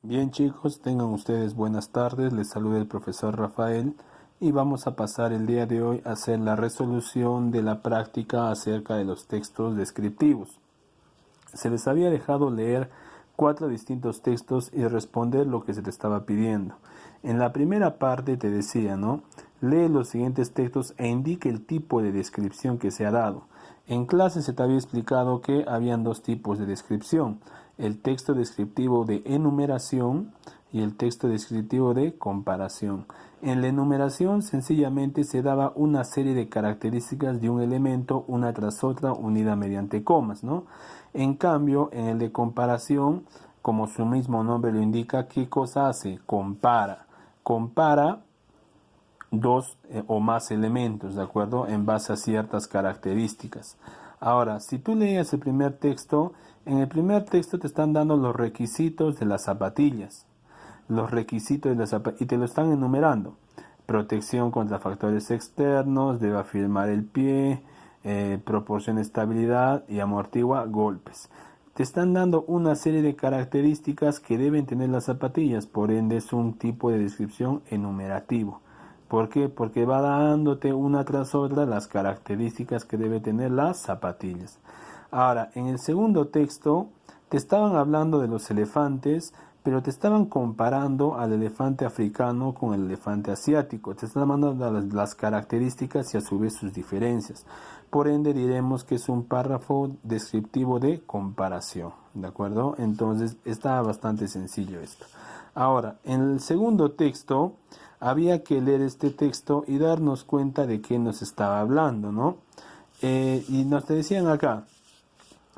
Bien chicos, tengan ustedes buenas tardes, les saluda el profesor Rafael y vamos a pasar el día de hoy a hacer la resolución de la práctica acerca de los textos descriptivos. Se les había dejado leer 4 distintos textos y responder lo que se te estaba pidiendo. En la primera parte te decía, ¿no? Lee los siguientes textos e indique el tipo de descripción que se ha dado. En clase se te había explicado que habían dos tipos de descripción, el texto descriptivo de enumeración y el texto descriptivo de comparación. En la enumeración sencillamente se daba una serie de características de un elemento una tras otra unida mediante comas, ¿no? En cambio, en el de comparación, como su mismo nombre lo indica, ¿qué cosa hace? Compara. Compara dos o más elementos, ¿de acuerdo? En base a ciertas características. Ahora, si tú leías el primer texto, en el primer texto te están dando los requisitos de las zapatillas. Los requisitos de las zapatillas y te lo están enumerando. Protección contra factores externos, debe afirmar el pie, proporciona estabilidad y amortigua golpes. Te están dando una serie de características que deben tener las zapatillas, por ende es un tipo de descripción enumerativo. ¿Por qué? Porque va dándote una tras otra las características que debe tener las zapatillas. Ahora, en el segundo texto te estaban hablando de los elefantes, pero te estaban comparando al elefante africano con el elefante asiático. Te están mandando las características y a su vez sus diferencias. Por ende diremos que es un párrafo descriptivo de comparación. ¿De acuerdo? Entonces está bastante sencillo esto. Ahora, en el segundo texto había que leer este texto y darnos cuenta de qué nos estaba hablando, ¿no? Y nos te decían acá,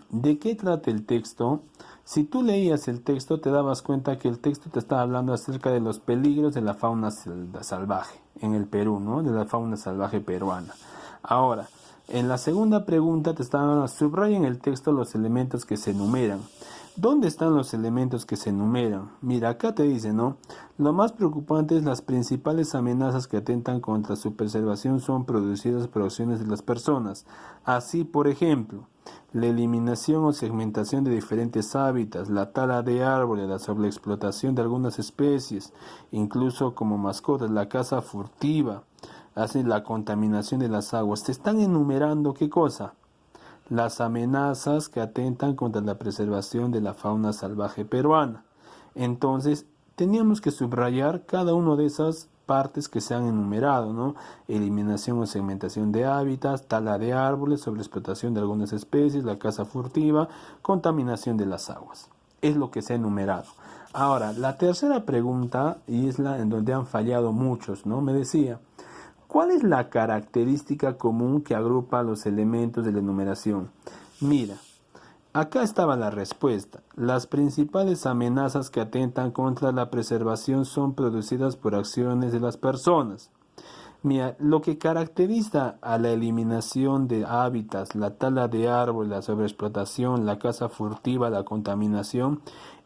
¿de qué trata el texto? Si tú leías el texto te dabas cuenta que el texto te estaba hablando acerca de los peligros de la fauna salvaje en el Perú, ¿no? De la fauna salvaje peruana. Ahora, en la segunda pregunta te estaban subraya en el texto los elementos que se enumeran. ¿Dónde están los elementos que se enumeran? Mira, acá te dice, ¿no? Lo más preocupante es las principales amenazas que atentan contra su preservación son producidas por acciones de las personas. Así, por ejemplo, la eliminación o segmentación de diferentes hábitats, la tala de árboles, la sobreexplotación de algunas especies, incluso como mascotas, la caza furtiva, así la contaminación de las aguas. Te están enumerando ¿qué cosa? Las amenazas que atentan contra la preservación de la fauna salvaje peruana. Entonces, teníamos que subrayar cada una de esas partes que se han enumerado, ¿no? Eliminación o segmentación de hábitats, tala de árboles, sobreexplotación de algunas especies, la caza furtiva, contaminación de las aguas. Es lo que se ha enumerado. Ahora, la tercera pregunta, y es la en donde han fallado muchos, ¿no? Me decía, ¿cuál es la característica común que agrupa los elementos de la enumeración? Mira, acá estaba la respuesta. Las principales amenazas que atentan contra la preservación son producidas por acciones de las personas. Mira, lo que caracteriza a la eliminación de hábitats, la tala de árboles, la sobreexplotación, la caza furtiva, la contaminación,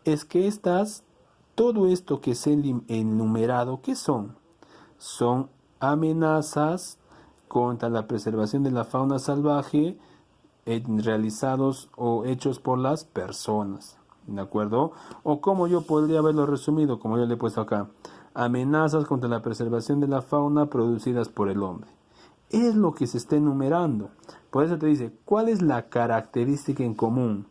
es que todo esto que se ha enumerado, ¿qué son? Son amenazas contra la preservación de la fauna salvaje realizados o hechos por las personas, ¿de acuerdo? O como yo podría haberlo resumido, como yo le he puesto acá, amenazas contra la preservación de la fauna producidas por el hombre. Es lo que se está enumerando. Por eso te dice, ¿cuál es la característica en común?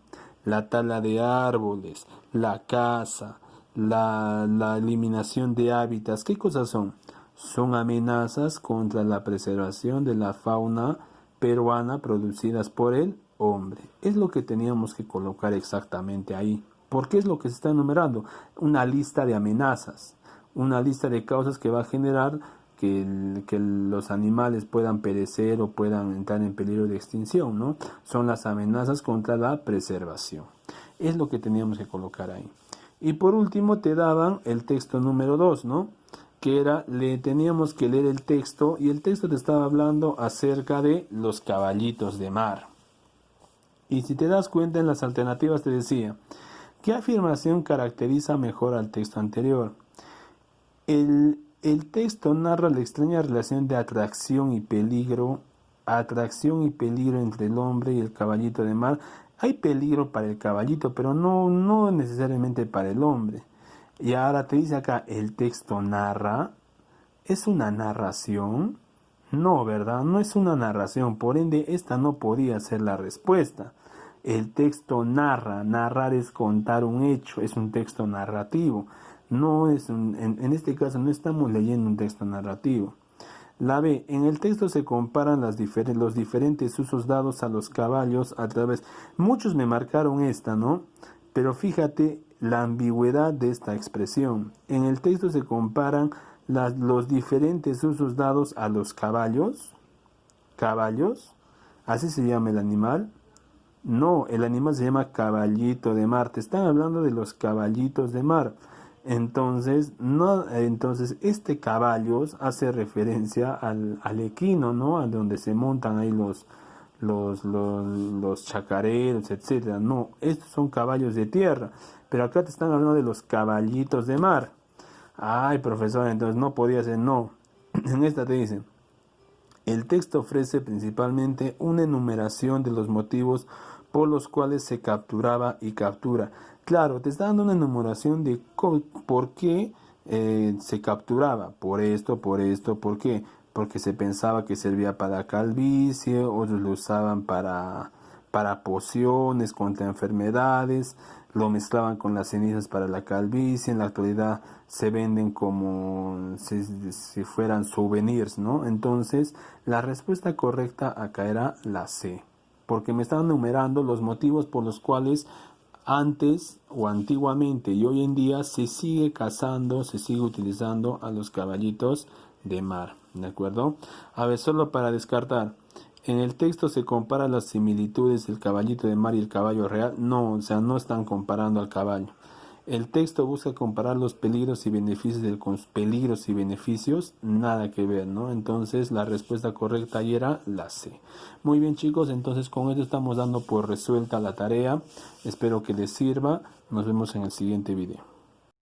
La tala de árboles, la caza, la eliminación de hábitats. ¿Qué cosas son? Son amenazas contra la preservación de la fauna peruana producidas por el hombre. Es lo que teníamos que colocar exactamente ahí. Porque es lo que se está enumerando. Una lista de amenazas, una lista de causas que va a generar que los animales puedan perecer o puedan entrar en peligro de extinción, ¿no? Son las amenazas contra la preservación. Es lo que teníamos que colocar ahí. Y por último te daban el texto número 2, ¿no? Que era, teníamos que leer el texto y el texto te estaba hablando acerca de los caballitos de mar. Y si te das cuenta en las alternativas te decía, ¿qué afirmación caracteriza mejor al texto anterior? El texto narra la extraña relación de atracción y peligro entre el hombre y el caballito de mar. Hay peligro para el caballito, pero no necesariamente para el hombre. Y ahora te dice acá, el texto narra. ¿Es una narración? No, ¿verdad? No es una narración, por ende, esta no podía ser la respuesta. El texto narra, narrar es contar un hecho, es un texto narrativo. No es en este caso no estamos leyendo un texto narrativo. La B, en el texto se comparan los diferentes usos dados a los caballos a través. Muchos me marcaron esta, ¿no? Pero fíjate la ambigüedad de esta expresión. En el texto se comparan los diferentes usos dados a los caballos. ¿Caballos? ¿Así se llama el animal? No, el animal se llama caballito de mar. Te están hablando de los caballitos de mar. Entonces, no, entonces este caballos hace referencia al equino, ¿no? A donde se montan ahí los chacareros, etcétera. No, estos son caballos de tierra. Pero acá te están hablando de los caballitos de mar. Ay, profesor, entonces no podía ser, no. En esta te dice, el texto ofrece principalmente una enumeración de los motivos por los cuales se capturaba y captura. Claro, te está dando una enumeración de por qué se capturaba. Por esto, ¿por qué? Porque se pensaba que servía para calvicie, otros lo usaban para pociones contra enfermedades, lo mezclaban con las cenizas para la calvicie. En la actualidad se venden como si fueran souvenirs, ¿no? Entonces, la respuesta correcta acá era la C, porque me están enumerando los motivos por los cuales antes o antiguamente y hoy en día se sigue cazando, se sigue utilizando a los caballitos de mar, ¿de acuerdo? A ver, solo para descartar, en el texto se comparan las similitudes del caballito de mar y el caballo real. No, o sea, no están comparando al caballo. El texto busca comparar los peligros y beneficios peligros y beneficios, nada que ver, ¿no? Entonces la respuesta correcta ahí era la C. Muy bien, chicos, entonces con esto estamos dando por resuelta la tarea. Espero que les sirva. Nos vemos en el siguiente video.